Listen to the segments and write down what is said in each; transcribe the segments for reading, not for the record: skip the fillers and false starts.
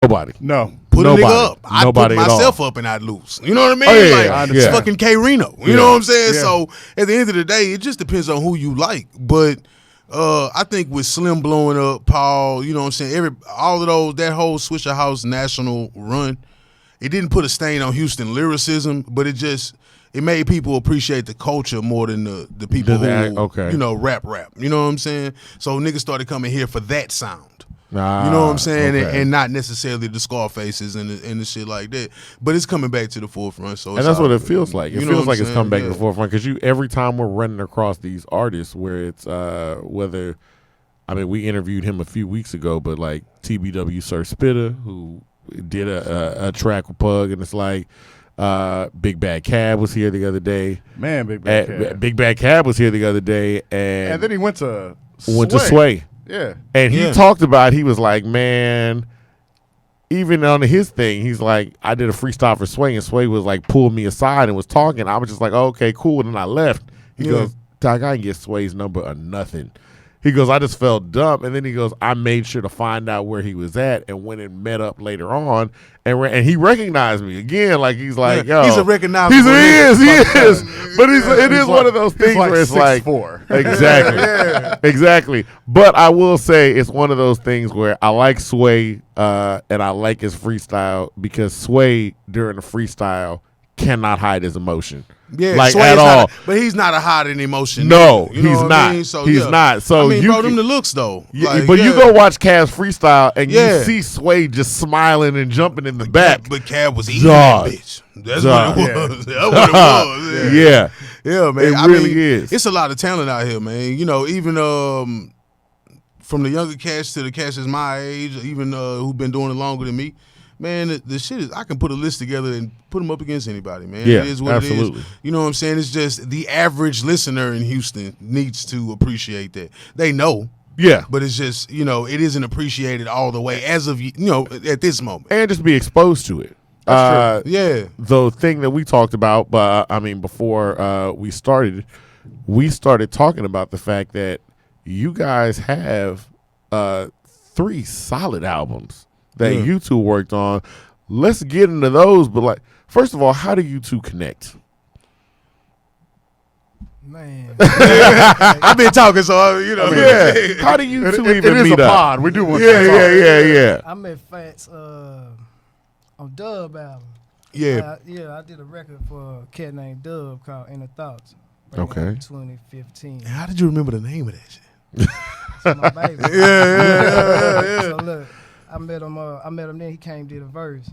Nobody. No. Put Nobody. a nigga up. I put Nobody at myself all. up and I'd lose. You know what I mean? Oh, yeah, like, yeah. it's fucking K Reno. You know what I'm saying? Yeah. So at the end of the day, it just depends on who you like. But I think with Slim blowing up, Paul, you know what I'm saying? All of those, that whole Swisher House national run, it didn't put a stain on Houston lyricism, but it made people appreciate the culture more than the people who, you know, rap. You know what I'm saying? So niggas started coming here for that sound. You know what I'm saying? Okay. And not necessarily the Scarfaces and the shit like that. But it's coming back to the forefront. So And that's what it feels like. It feels like it's come back to the Yeah. forefront because every time we're running across these artists where it's whether, I mean, we interviewed him a few weeks ago, but like TBW Sir Spitter, who did a track with Pug, and it's like Big Bad Cab was here the other day. Man, Big Bad Cab. Big Bad Cab was here the other day, And then he went to Sway. Yeah. And he talked about, he was like, man, even on his thing, he's like, I did a freestyle for Sway, and Sway was like, pulled me aside and was talking. I was just like, oh, okay, cool. And then I left. He goes, Doc, I didn't get Sway's number or nothing. He goes, I just felt dumb. And then he goes, I made sure to find out where he was at and went and met up later on. And he recognized me again. Like, he's like, yo. He's a recognizable He nigga. is. But it is one of those things like where it's like. 6'4". Exactly. Exactly. But I will say it's one of those things where I like Sway and I like his freestyle because Sway, during the freestyle, cannot hide his emotion. Yeah, like Sway's at all. but he's not a hiding emotion. No, either, you know he's what not. I mean? So, he's not. So I mean, you bro, them the looks though. Like, but you go watch Cav's freestyle and you see Sway just smiling and jumping in the back. But Cav was eating Dog. that bitch. That's what it was. That's what it was. Yeah. Yeah, man. It really is. It's a lot of talent out here, man. You know, even from the younger cats to the cats that's my age, even who've been doing it longer than me. Man, the shit is, I can put a list together and put them up against anybody, man. Yeah, it is what absolutely. it is. You know what I'm saying? It's just the average listener in Houston needs to appreciate that. They know. Yeah. But it's just, you know, it isn't appreciated all the way as of, you know, at this moment. And just be exposed to it. That's true. Yeah. The thing that we talked about, before we started talking about the fact that you guys have 3 solid albums that you two worked on. Let's get into those. But like, first of all, how do you two connect? Man, I've been talking, so you know. Yeah. How do you two even it is meet a up? pod. We do want Yeah. I met Fats on Dub album. Yeah. I did a record for a cat named Dub called Inner Thoughts. Okay. 2015. How did you remember the name of that shit? It's my baby. Yeah. So look, I met him then he came did a verse.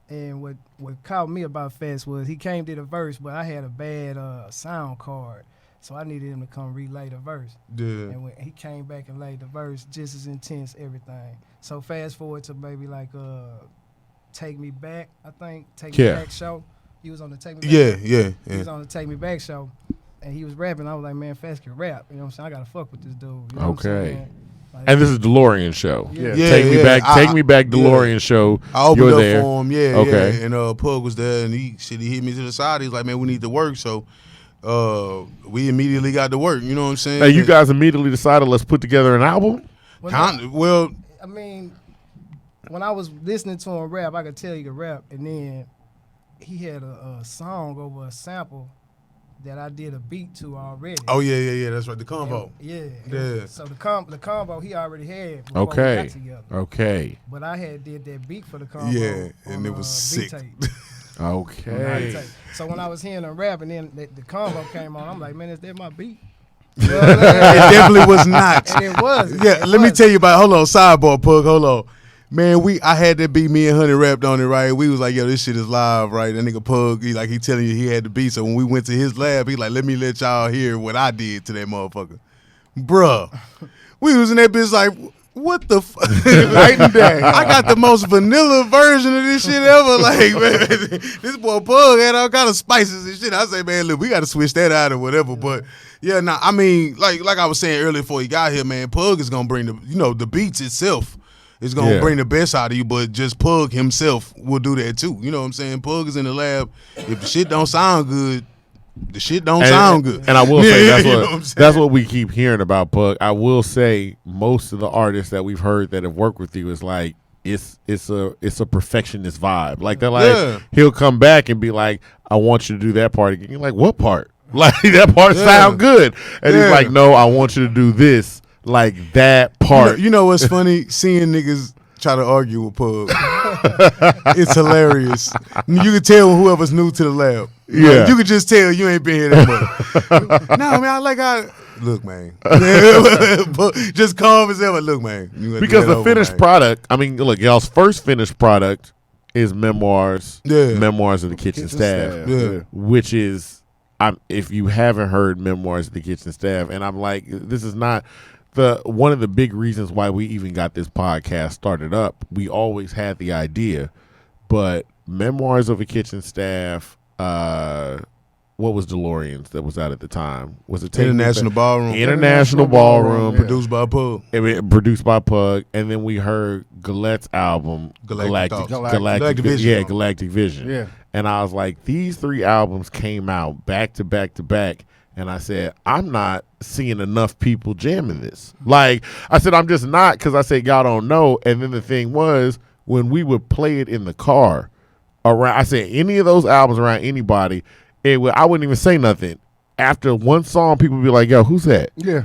And what caught me about Fats was he came did a verse, but I had a bad sound card. So I needed him to come relay the verse. Yeah. And when he came back and laid the verse, just as intense, everything. So fast forward to maybe like Take Me Back, I think. Take Me Back show. He was on the Take Me Back show. He was on the Take Me Back show. And he was rapping. I was like, man, Fats can rap. You know what I'm saying? I gotta fuck with this dude. You know what I'm saying? Like, And this is DeLorean show. Yeah. Take me back DeLorean show. I opened You're up there. for him, yeah. Okay. Yeah. And Pug was there, and he hit me to the side. He's like, man, we need to work. So we immediately got to work. You know what I'm saying? Now you guys immediately decided let's put together an album? Well, I mean, when I was listening to him rap, I could tell he could rap. And then he had a song over a sample that I did a beat to already. Oh yeah. That's right. The combo. Yeah. So the combo he already had. Before we got together. Okay. But I had did that beat for the combo. Yeah, and it was sick. Okay. So when I was hearing him rap and then the combo came on, I'm like, man, is that my beat? It definitely was not. And it was. Yeah, let me tell you about. Hold on, sidebar, Pug. Hold on. Man, I had that beat. Me and Honey rapped on it, right? We was like, yo, this shit is live, right? That nigga Pug, he telling you he had the beat. So when we went to his lab, he like, let me let y'all hear what I did to that motherfucker. Bruh. We was in that bitch like, what the fuck? Night and day. I got the most vanilla version of this shit ever. Like, man, this boy Pug had all kind of spices and shit. I say, man, look, we got to switch that out or whatever. But yeah, nah, I mean, like I was saying earlier before he got here, man, Pug is gonna bring the beats itself. It's going to bring the best out of you, but just Pug himself will do that too. You know what I'm saying? Pug is in the lab. If the shit don't sound good, the shit don't sound good. And I will say that's what we keep hearing about Pug. I will say most of the artists that we've heard that have worked with you is like it's a perfectionist vibe. Like they're like he'll come back and be like, I want you to do that part again. You're like, what part? Like that part sound good. And he's like, no, I want you to do this. Like that part. You know what's funny? Seeing niggas try to argue with Pug. It's hilarious. You can tell whoever's new to the lab. Like, you can just tell you ain't been here that much. No, man, look, man. Just calm as ever. Look, man. Because the finished product, I mean, look, y'all's first finished product is Memoirs. Memoirs of the Kitchen Staff. Which is, if you haven't heard Memoirs of the Kitchen Staff, and I'm like, this is not one of the big reasons why we even got this podcast started up. We always had the idea, but Memoirs of a Kitchen Staff, what was DeLorean's that was out at the time? Was it International Ballroom? International Ballroom. Produced by Pug. Produced by Pug. And then we heard Galette's album, Galactic Vision. Yeah, Galactic Vision. Yeah. And I was like, these 3 albums came out back to back to back. And I said, I'm not seeing enough people jamming this. Like, I said, I'm just not, because I said, y'all don't know. And then the thing was, when we would play it in the car, I said, any of those albums around anybody, I wouldn't even say nothing. After one song, people would be like, yo, who's that? Yeah.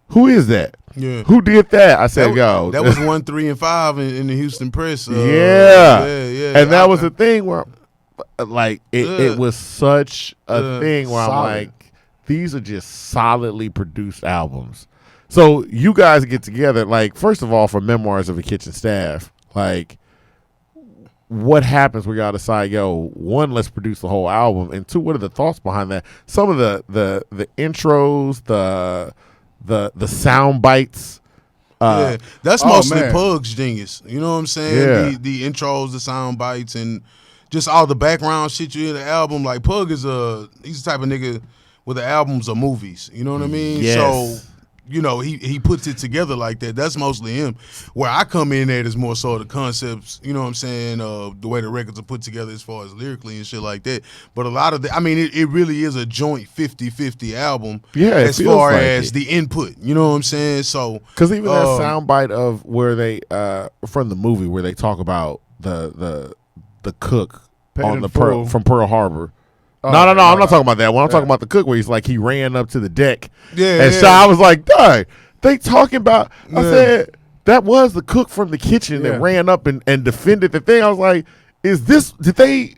Who is that? Yeah. Who did that? I said, yo. That was 1, 3, and 5 in the Houston Press. Yeah. And that was the thing where, like, it was such a thing where I'm like, these are just solidly produced albums. So you guys get together, like, first of all, for Memoirs of a Kitchen Staff, like, what happens where y'all decide, yo, 1, let's produce the whole album, and 2, what are the thoughts behind that? Some of the intros, the sound bites. That's mostly Pug's genius. You know what I'm saying? The intros, the sound bites, and just all the background shit you hear the album. Like, Pug he's the type of nigga where the albums are movies. You know what I mean? Yes. So, you know, he puts it together like that. That's mostly him. Where I come in at is more so the concepts, you know what I'm saying, the way the records are put together as far as lyrically and shit like that. But a lot of it really is a joint 50-50 album as far as the input. You know what I'm saying? So, because even that soundbite of where they from the movie where they talk about the cook from Pearl Harbor. No, I'm not talking about that one. I'm talking about the cook where he's like, he ran up to the deck. So I was like, dang, they talking about, I said, that was the cook from the kitchen that ran up and defended the thing. I was like, did they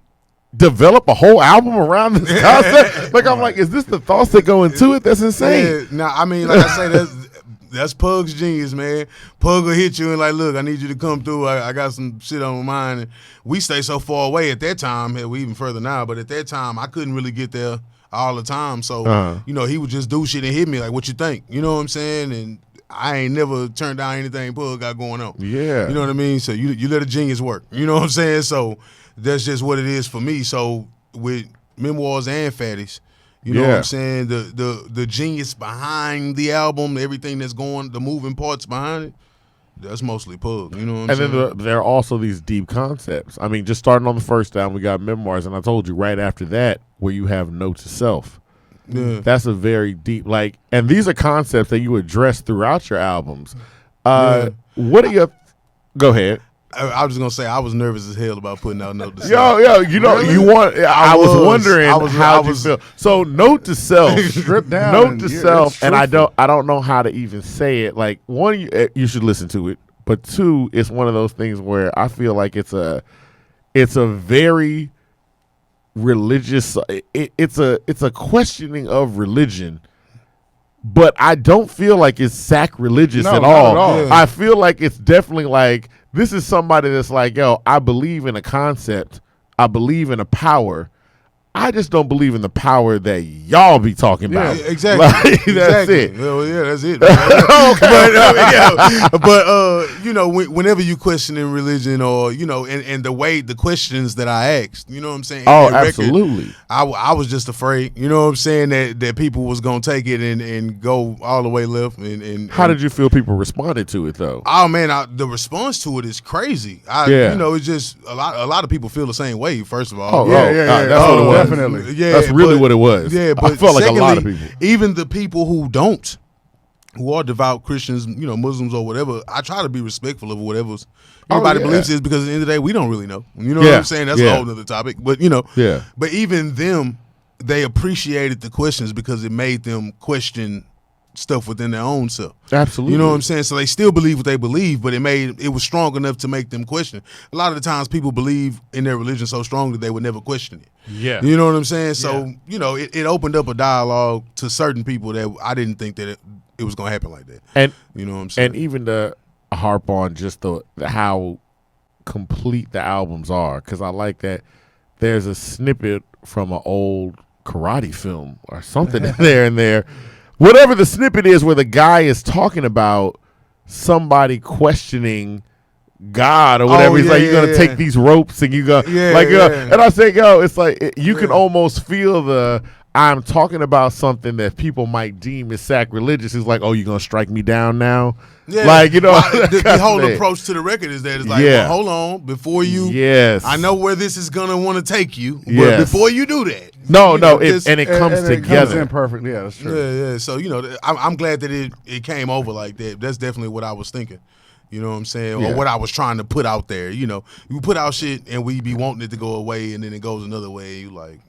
develop a whole album around this concept? Like, I'm like, is this the thoughts that go into it? That's insane. I mean, like I say, that's Pug's genius, man. Pug will hit you and like, look, I need you to come through. I got some shit on my mind. And we stay so far away at that time. Hell, we even further now, but at that time, I couldn't really get there all the time. So, you know, he would just do shit and hit me like, what you think? You know what I'm saying? And I ain't never turned down anything Pug got going on. Yeah. You know what I mean? So you let a genius work. You know what I'm saying? So that's just what it is for me. So with Memoirs and Fatties, you know what I'm saying? The genius behind the album, everything that's going, the moving parts behind it, that's mostly Pug. You know what I'm saying? And then there are also these deep concepts. I mean, just starting on the first album, we got Memoirs, and I told you right after that where you have Note to Self. Yeah. That's a very deep, like, and these are concepts that you address throughout your albums. What are your, go ahead. I was just gonna say I was nervous as hell about putting out Note to Self. Yo, you know, really? I was wondering how you feel. So Note to Self, stripped down. Note to Self, and I don't know how to even say it. Like, one, you should listen to it, but 2, it's one of those things where I feel like it's a very religious. It's a questioning of religion. But I don't feel like it's sacrilegious at all. Yeah. I feel like it's definitely like, this is somebody that's like, yo, I believe in a concept. I believe in a power. I just don't believe in the power that y'all be talking about. Yeah, exactly. Like, that's it. Well, yeah, that's it. Okay. But you know, whenever you question in religion, or you know, and the way the questions that I asked, you know what I'm saying? Oh, absolutely. I was just afraid, you know what I'm saying, that people was gonna take it and go all the way left. And how did you feel people responded to it though? Oh man, the response to it is crazy. You know, it's just a lot of people feel the same way. First of all, that's what it was. Definitely. Yeah, that's really what it was. Yeah, but I felt like secondly, a lot of people. Even the people who don't who are devout Christians, Muslims or whatever, I try to be respectful of whatever everybody believes is, because at the end of the day, we don't really know. You know what I'm saying? That's a whole other topic. But, but even them, they appreciated the questions because it made them question stuff within their own self. Absolutely. You know what I'm saying? So they still believe what they believe, but it was strong enough to make them question. A lot of the times people believe in their religion so strong that they would never question it. Yeah. You know what I'm saying? So, it opened up a dialogue to certain people that I didn't think that it was going to happen like that. And you know what I'm saying? And even to harp on just how complete the albums are, because I like that there's a snippet from an old karate film or something in there. Whatever the snippet is where the guy is talking about somebody questioning God or whatever. He's like, you're going to take these ropes and you go. And I say, it's like you can almost feel I'm talking about something that people might deem as sacrilegious. It's like, oh, you're going to strike me down now? Yeah. Like, the whole approach to the record is that it's like, well, hold on, before you, I know where this is going to want to take you, but before you do that. It comes together. It comes in perfectly. Yeah, that's true. Yeah. So, I'm glad that it came over like that. That's definitely what I was thinking. You know what I'm saying? Yeah. Or what I was trying to put out there. You put out shit and we be wanting it to go away and then it goes another way and you like,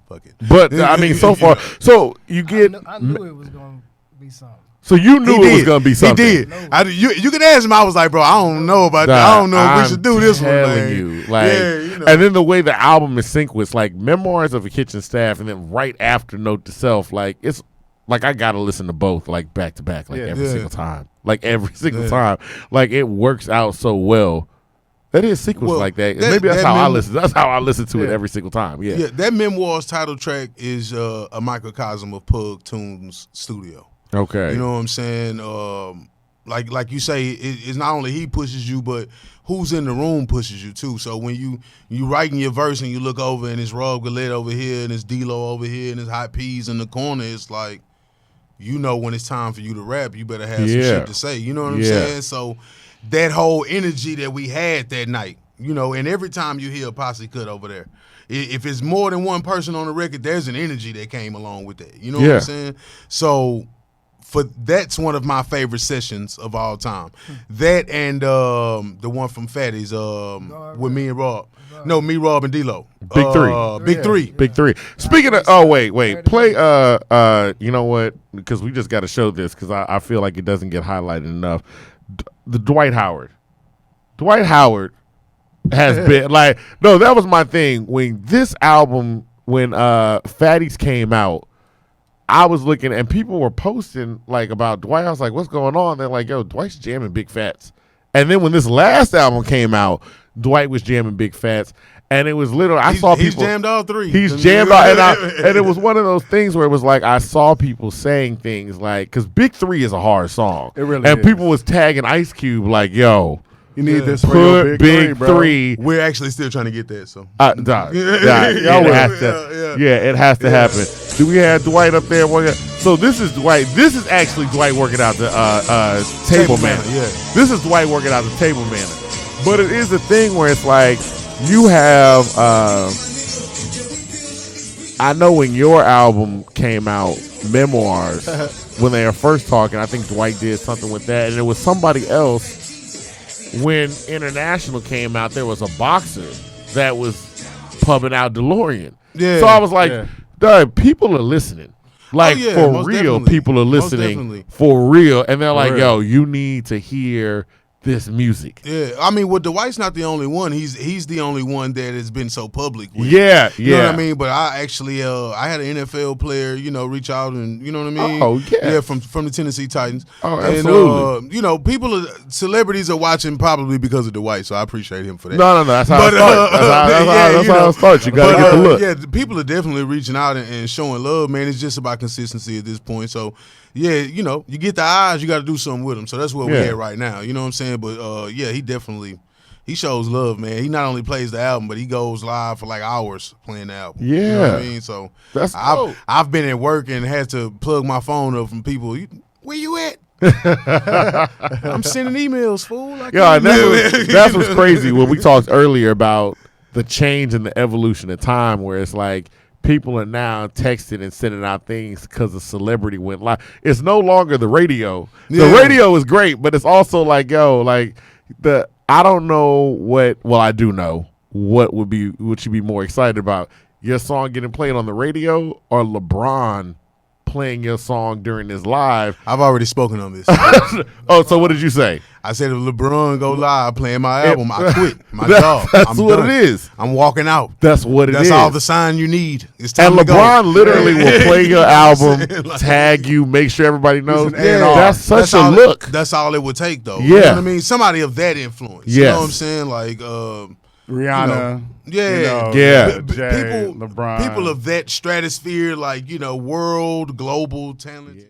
fuck it. But, I mean, so far, so you get. I knew it was going to be something. So you knew it was going to be something. He did. No. You can ask him. I was like, bro, I don't know about that. I don't know if we should do this one. And then the way the album is synced with, like, Memoirs of a Kitchen Staff and then right after Note to Self, like, it's like I got to listen to both, like, back to back, like, every single time. Like, every single time. Like, it works out so well. That is sequence like that. Maybe that's how I listen. That's how I listen to it every single time. Yeah. That Memoirs title track is a microcosm of Pugtunes' studio. Okay. You know what I'm saying? Like you say, it's not only he pushes you, but who's in the room pushes you too. So when you writing your verse and you look over and it's Rob Gillette over here and it's D-Lo over here and it's Hot Peas in the corner, it's like, when it's time for you to rap, you better have some shit to say. You know what I'm saying? So that whole energy that we had that night, and every time you hear a posse cut over there, if it's more than one person on the record, there's an energy that came along with that. You know what I'm saying? So that's one of my favorite sessions of all time. That and the one from Fatty's with me and Rob. No, me, Rob, and D-Lo. Big Three. Big Three. Big Three. Speaking of, wait. Play, you know what? Because we just got to show this because I feel like it doesn't get highlighted enough. The Dwight Howard. Dwight Howard has been like, no, that was my thing. When this album, when Fatty's came out, I was looking and people were posting like about Dwight. I was like, what's going on? They're like, yo, Dwight's jamming Bigg Fatts. And then when this last album came out, Dwight was jamming Bigg Fatts. And it was literally, I saw people. He's jammed all three. He's jammed all, and it was one of those things where it was like, I saw people saying things like, because Big Three is a hard song. It really and is. people was tagging Ice Cube like, yo, you need this put Big Three. We're actually still trying to get that, so. It has to happen. Do we have Dwight up there? So this is Dwight. This is actually Dwight working out the table manner. Yeah. This is Dwight working out the table manner. But it is a thing where it's like, you have, I know when your album came out, Memoirs, when they were first talking, I think Dwight did something with that. And it was somebody else. When International came out, there was a boxer that was pubbing out DeLorean. Yeah. So I was like, Doug, people are listening. Like, for real, people are listening for real. And they're like, yo, you need to hear this music. Yeah, I mean, Dwight's not the only one. He's the only one that has been so public with. Yeah. You know what I mean? But I actually, I had an NFL player, reach out and, you know what I mean? Oh, yeah. Yeah, from the Tennessee Titans. Oh, absolutely. And, celebrities are watching probably because of Dwight, so I appreciate him for that. No, that's how it starts. That's how it starts. You got to get the look. Yeah, people are definitely reaching out and showing love, man. It's just about consistency at this point. So, yeah, you get the eyes, you got to do something with them. So that's where we're at right now. You know what I'm saying? But, he shows love, man. He not only plays the album, but he goes live for like hours playing the album. Yeah. You know what I mean? So that's I've been at work and had to plug my phone up from people. Where you at? I'm sending emails, fool. That's what's crazy when we talked earlier about the change and the evolution of time where it's like people are now texting and sending out things because a celebrity went live. It's no longer the radio. The radio is great, but it's also like, I don't know I do know what you be more excited about. Your song getting played on the radio or LeBron playing your song during this live? I've already spoken on this. So what did you say? I said if LeBron go live playing my album, I quit my job. That's what it is. I'm walking out. That's what it is. That's all the sign you need. It's time and LeBron to go. literally will play your album, tag you, make sure everybody knows. That's such a look. That's all it would take, though. Yeah. You know what I mean? Somebody of that influence. Yes. You know what I'm saying? Like Rihanna. Jay, LeBron. People of that stratosphere, like, world, global talent. Yeah.